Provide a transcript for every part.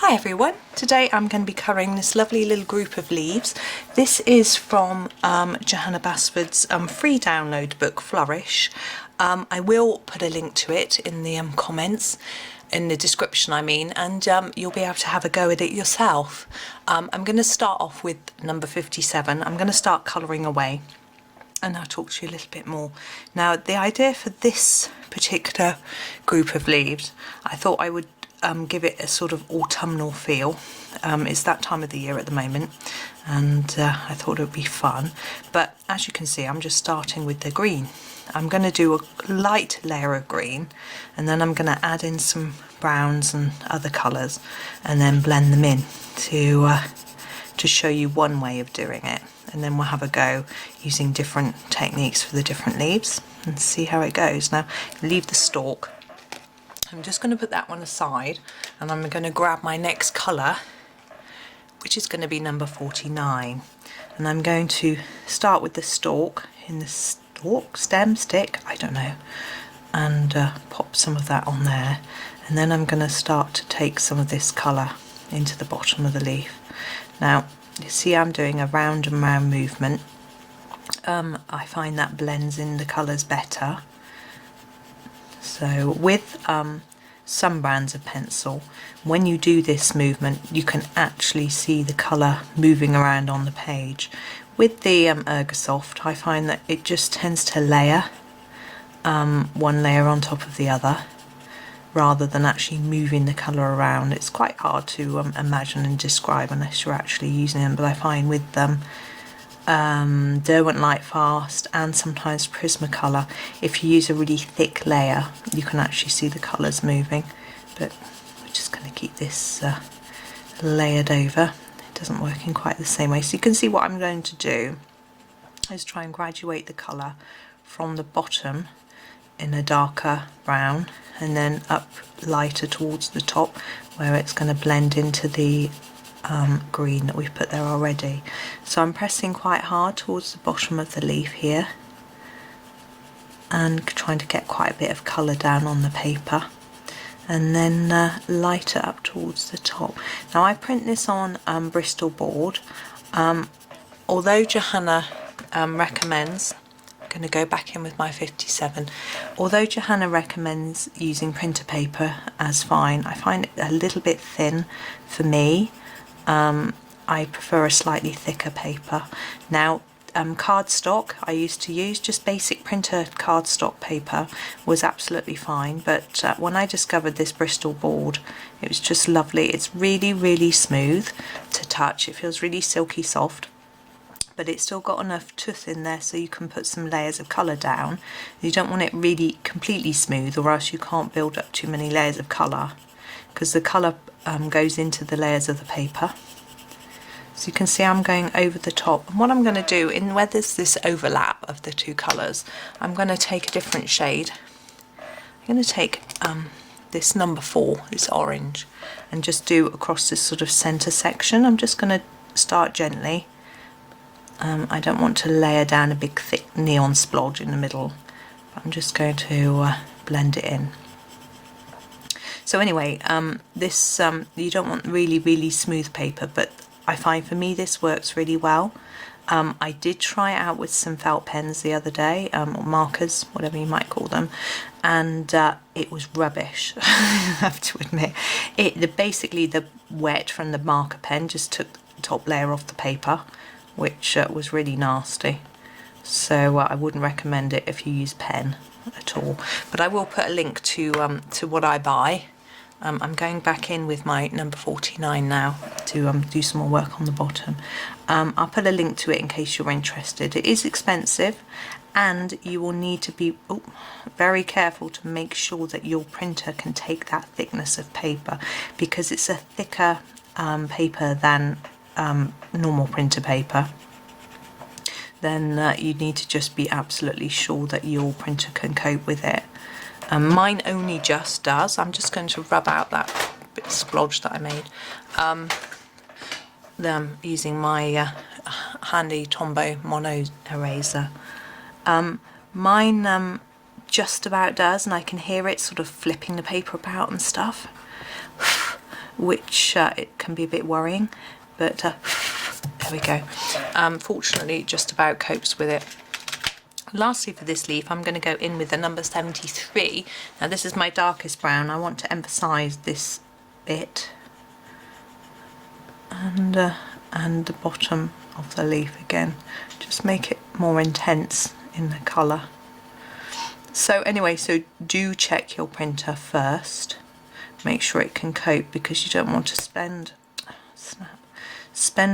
Hi everyone, today I'm going to be colouring this lovely little group of leaves. This is from Johanna Basford's free download book Flourish. I will put a link to it in the comments, in the description I mean, and you'll be able to have a go at it yourself. I'm going to start off with number 57. I'm going to start colouring away and I'll talk to you a little bit more. Now the idea for this particular group of leaves, I thought I would give it a sort of autumnal feel. It's that time of the year at the moment, and I thought it would be fun. But as you can see, I'm just starting with the green. I'm going to do a light layer of green, and then I'm going to add in some browns and other colours, and then blend them in to show you one way of doing it. And then we'll have a go using different techniques for the different leaves and see how it goes. Now, leave the stalk. I'm just going to put that one aside, and I'm going to grab my next colour, which is going to be number 49. And I'm going to start with the stalk, stem, stick, I don't know, and pop some of that on there. And then I'm going to start to take some of this colour into the bottom of the leaf. Now, you see I'm doing a round and round movement. I find that blends in the colours better. So with some brands of pencil, when you do this movement, you can actually see the colour moving around on the page. With the Ergosoft, I find that it just tends to layer one layer on top of the other, rather than actually moving the colour around. It's quite hard to imagine and describe unless you're actually using them, but I find with Derwent Light Fast and sometimes Prismacolor, if you use a really thick layer, you can actually see the colours moving. But we're just going to keep this layered over. It doesn't work in quite the same way. So you can see what I'm going to do is try and graduate the colour from the bottom in a darker brown, and then up lighter towards the top where it's going to blend into the green that we've put there already. So I'm pressing quite hard towards the bottom of the leaf here and trying to get quite a bit of colour down on the paper, and then lighter up towards the top. Now I print this on Bristol board. Although Johanna recommends, I'm going to go back in with my 57, although Johanna recommends using printer paper as fine, I find it a little bit thin for me. I prefer a slightly thicker paper. Now cardstock I used to use, just basic printer cardstock paper was absolutely fine, but when I discovered this Bristol board, it was just lovely. It's really smooth to touch. It feels really silky soft, but it's still got enough tooth in there so you can put some layers of colour down. You don't want it really completely smooth, or else you can't build up too many layers of colour, because the colour goes into the layers of the paper. So you can see I'm going over the top, and what I'm going to do, in where there's this overlap of the two colours, I'm going to take a different shade. I'm going to take this number 4, this orange, and just do across this sort of centre section. I'm just going to start gently. I don't want to layer down a big thick neon splodge in the middle. I'm just going to blend it in. So anyway, this you don't want really smooth paper, but I find for me this works really well. I did try it out with some felt pens the other day, or markers, whatever you might call them, and it was rubbish. I have to admit. Basically the wet from the marker pen just took the top layer off the paper, which was really nasty. So I wouldn't recommend it if you use pen at all. But I will put a link to what I buy. I'm going back in with my number 49 now to do some more work on the bottom. I'll put a link to it in case you're interested. It is expensive, and you will need to be very careful to make sure that your printer can take that thickness of paper, because it's a thicker paper than normal printer paper. Then you need to just be absolutely sure that your printer can cope with it. Mine only just does. I'm just going to rub out that bit of splodge that I made. Using my handy Tombow mono eraser. Mine just about does, and I can hear it sort of flipping the paper about and stuff. which it can be a bit worrying, but there we go. Fortunately, it just about copes with it. Lastly, for this leaf, I'm going to go in with the number 73. Now this is my darkest brown. I want to emphasise this bit and the bottom of the leaf again, just make it more intense in the colour. So anyway, so do check your printer first, make sure it can cope, because you don't want to spend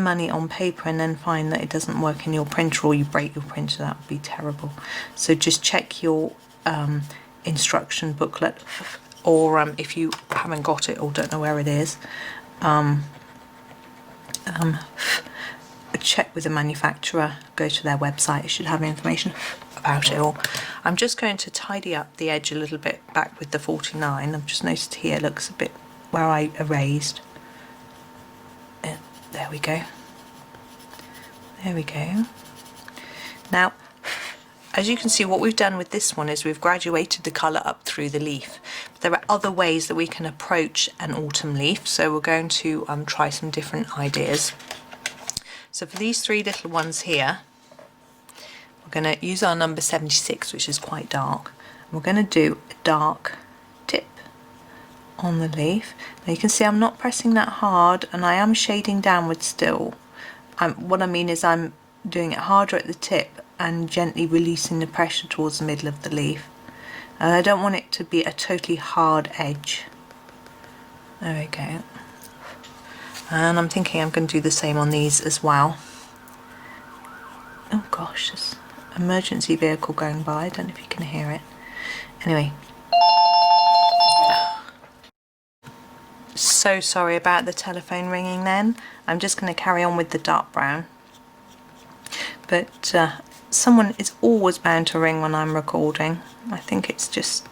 money on paper and then find that it doesn't work in your printer, or you break your printer. That would be terrible. So just check your instruction booklet, or if you haven't got it or don't know where it is, check with the manufacturer, go to their website, it should have information about it all. I'm just going to tidy up the edge a little bit back with the 49. I've just noticed here looks a bit where I erased. There we go. There we go. Now, as you can see, what we've done with this one is we've graduated the colour up through the leaf. But there are other ways that we can approach an autumn leaf, so we're going to try some different ideas. So for these three little ones here, we're going to use our number 76, which is quite dark. We're going to do a dark tip on the leaf. Now you can see I'm not pressing that hard, and I am shading downwards still. What I mean is I'm doing it harder at the tip and gently releasing the pressure towards the middle of the leaf. And I don't want it to be a totally hard edge. There we go. And I'm thinking I'm going to do the same on these as well. Oh gosh, there's an emergency vehicle going by. I don't know if you can hear it. Anyway. So sorry about the telephone ringing then. I'm just going to carry on with the dark brown. But someone is always bound to ring when I'm recording. I think it's just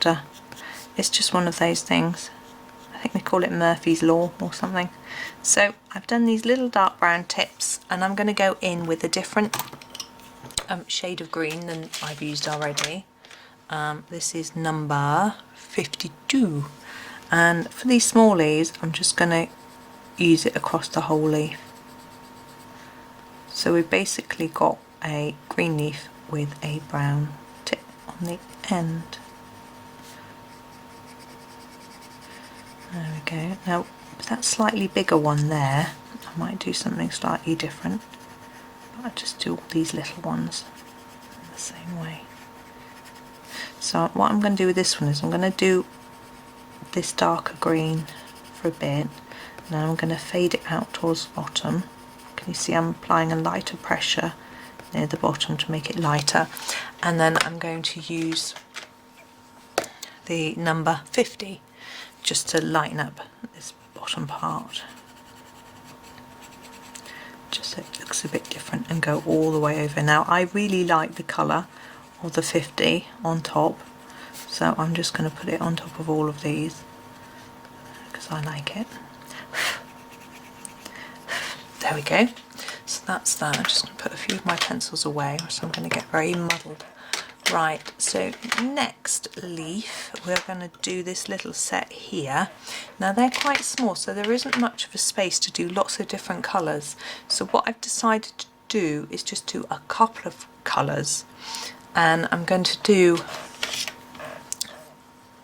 one of those things. I think they call it Murphy's Law or something. So I've done these little dark brown tips, and I'm going to go in with a different shade of green than I've used already. This is number 52, and for these small leaves I'm just going to use it across the whole leaf. So we've basically got a green leaf with a brown tip on the end. There we go. Now with that slightly bigger one there, I might do something slightly different, but I'll just do all these little ones in the same way. So what I'm going to do with this one is I'm going to do this darker green for a bit, and then I'm going to fade it out towards the bottom. Can you see I'm applying a lighter pressure near the bottom to make it lighter, and then I'm going to use the number 50 just to lighten up this bottom part, just so it looks a bit different, and go all the way over. Now I really like the colour of the 50 on top, so I'm just going to put it on top of all of these because I like it. There we go. So that's that. I'm just going to put a few of my pencils away, or so I'm going to get very muddled. Right, so next leaf we're going to do this little set here. Now they're quite small, so there isn't much of a space to do lots of different colours. So what I've decided to do is just do a couple of colours, and I'm going to do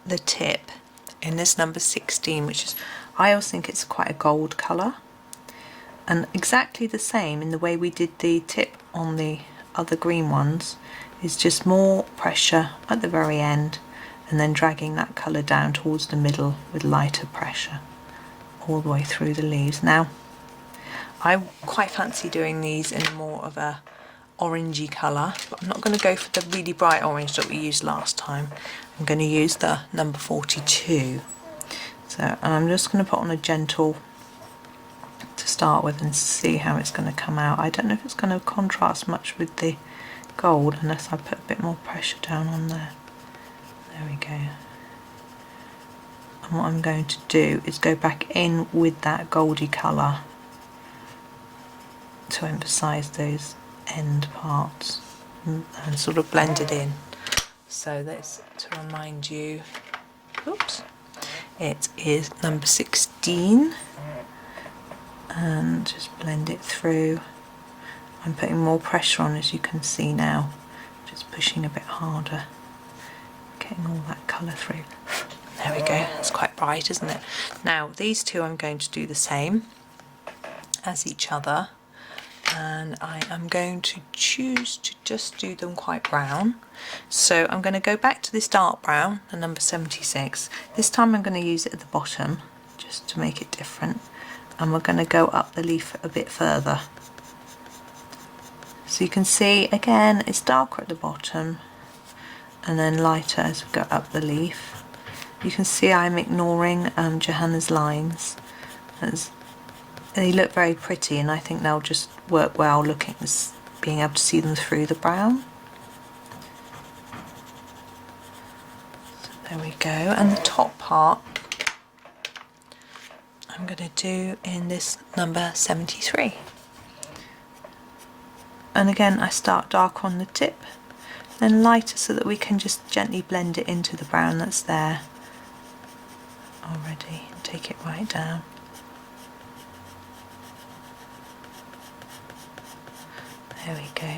the tip in this number 16, which is, I always think it's quite a gold colour, and exactly the same in the way we did the tip on the other green ones. Is just more pressure at the very end, and then dragging that colour down towards the middle with lighter pressure all the way through the leaves. Now I quite fancy doing these in more of a orangey colour, but I'm not going to go for the really bright orange that we used last time. I'm going to use the number 42. So I'm just going to put on a gentle to start with and see how it's going to come out. I don't know if it's going to contrast much with the gold unless I put a bit more pressure down on there. There we go. And what I'm going to do is go back in with that goldy colour to emphasise those end parts and sort of blend it in. So that's to remind you, oops, it is number 16. and just blend it through. I'm putting more pressure on, as you can see now, just pushing a bit harder, getting all that colour through. There we go, it's quite bright, isn't it? Now these two I'm going to do the same as each other, and I am going to choose to just do them quite brown. So I'm going to go back to this dark brown, the number 76. This time I'm going to use it at the bottom just to make it different, and we're going to go up the leaf a bit further. So you can see again it's darker at the bottom and then lighter as we go up the leaf. You can see I'm ignoring Johanna's lines, as they look very pretty, and I think they'll just work well looking as being able to see them through the brown. So there we go, and the top part I'm going to do in this number 73. And again I start dark on the tip, then lighter so that we can just gently blend it into the brown that's there already. Take it right down. There we go.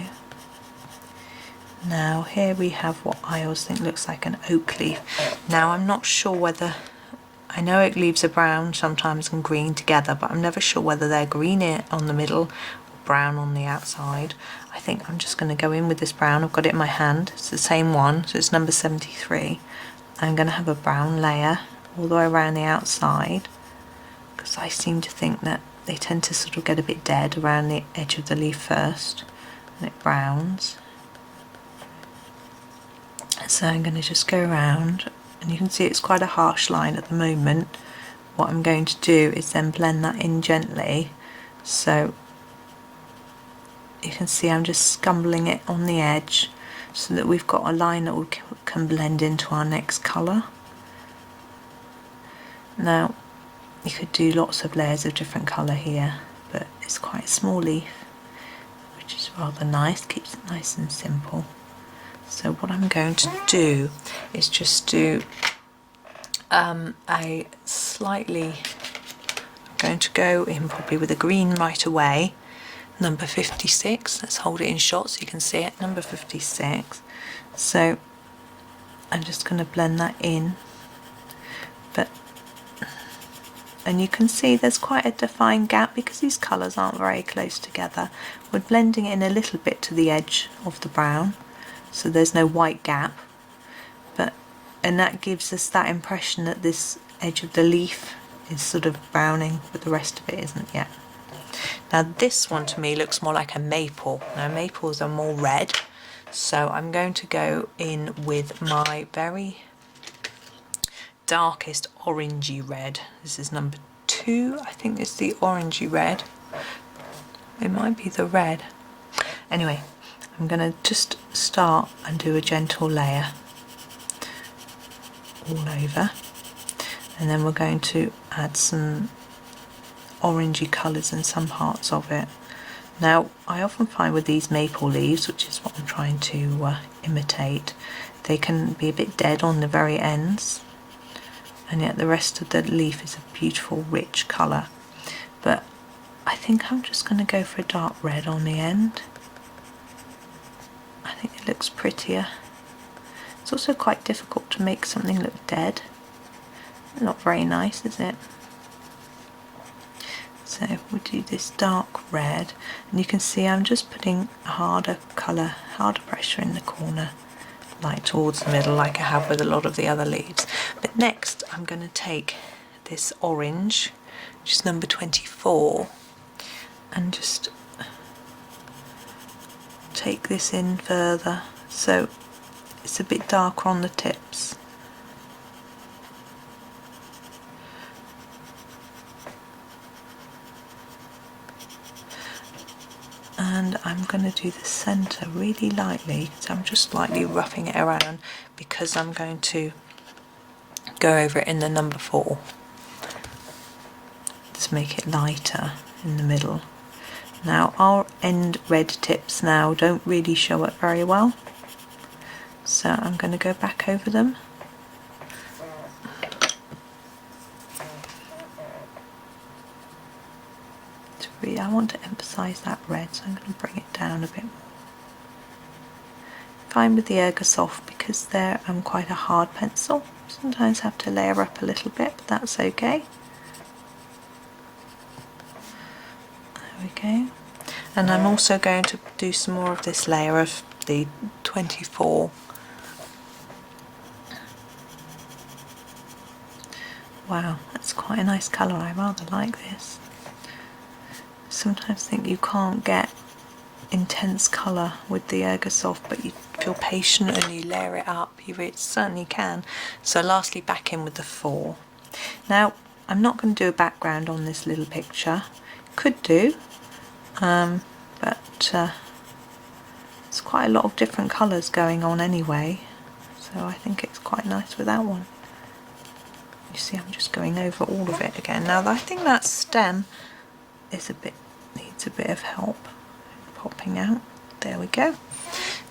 Now here we have what I always think looks like an oak leaf. Now I'm not sure whether, I know oak leaves are brown sometimes and green together, but I'm never sure whether they're green on the middle brown on the outside. I think I'm just going to go in with this brown. I've got it in my hand, it's the same one, so it's number 73. I'm going to have a brown layer all the way around the outside, because I seem to think that they tend to sort of get a bit dead around the edge of the leaf first and it browns. So I'm going to just go around, and you can see it's quite a harsh line at the moment. What I'm going to do is then blend that in gently, so you can see I'm just scumbling it on the edge so that we've got a line that we can blend into our next colour. Now you could do lots of layers of different colour here, but it's quite a small leaf, which is rather nice, keeps it nice and simple. So what I'm going to do is just do I'm going to go in probably with a green right away, number 56. Let's hold it in shot so you can see it, number 56. So I'm just going to blend that in, and you can see there's quite a defined gap because these colours aren't very close together. We're blending in a little bit to the edge of the brown, so there's no white gap, and that gives us that impression that this edge of the leaf is sort of browning, but the rest of it isn't yet. Now this one to me looks more like a maple. Now maples are more red, so I'm going to go in with my very darkest orangey red. This is number 2, I think it's the orangey red. It might be the red. Anyway, I'm going to just start and do a gentle layer all over, and then we're going to add some orangey colours in some parts of it. Now I often find with these maple leaves, which is what I'm trying to imitate, they can be a bit dead on the very ends, and yet the rest of the leaf is a beautiful rich colour. But I think I'm just going to go for a dark red on the end. I think it looks prettier. It's also quite difficult to make something look dead. Not very nice, is it? So we'll do this dark red, and you can see I'm just putting a harder colour, harder pressure in the corner, like towards the middle, like I have with a lot of the other leaves. But next I'm going to take this orange, which is number 24, and just take this in further, so it's a bit darker on the tips. And I'm going to do the centre really lightly, so I'm just lightly roughing it around because I'm going to go over it in the number 4 to make it lighter in the middle. Now our end red tips now don't really show up very well, so I'm going to go back over them. I want to emphasise that red, so I'm going to bring it down a bit more. Fine with the Ergosoft because they're quite a hard pencil. Sometimes have to layer up a little bit, but that's okay. There we go. And I'm also going to do some more of this layer of the 24. Wow, that's quite a nice colour. I rather like this. Sometimes think you can't get intense colour with the Ergosoft, but you feel patient and you layer it up. You certainly can. So lastly, back in with the 4. Now I'm not going to do a background on this little picture. Could do, but there's quite a lot of different colours going on anyway, so I think it's quite nice with that one. You see, I'm just going over all of it again. Now I think that stem is needs a bit of help popping out. There we go.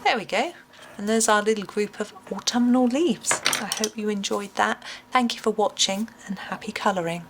There we go. And there's our little group of autumnal leaves. I hope you enjoyed that. Thank you for watching and happy colouring.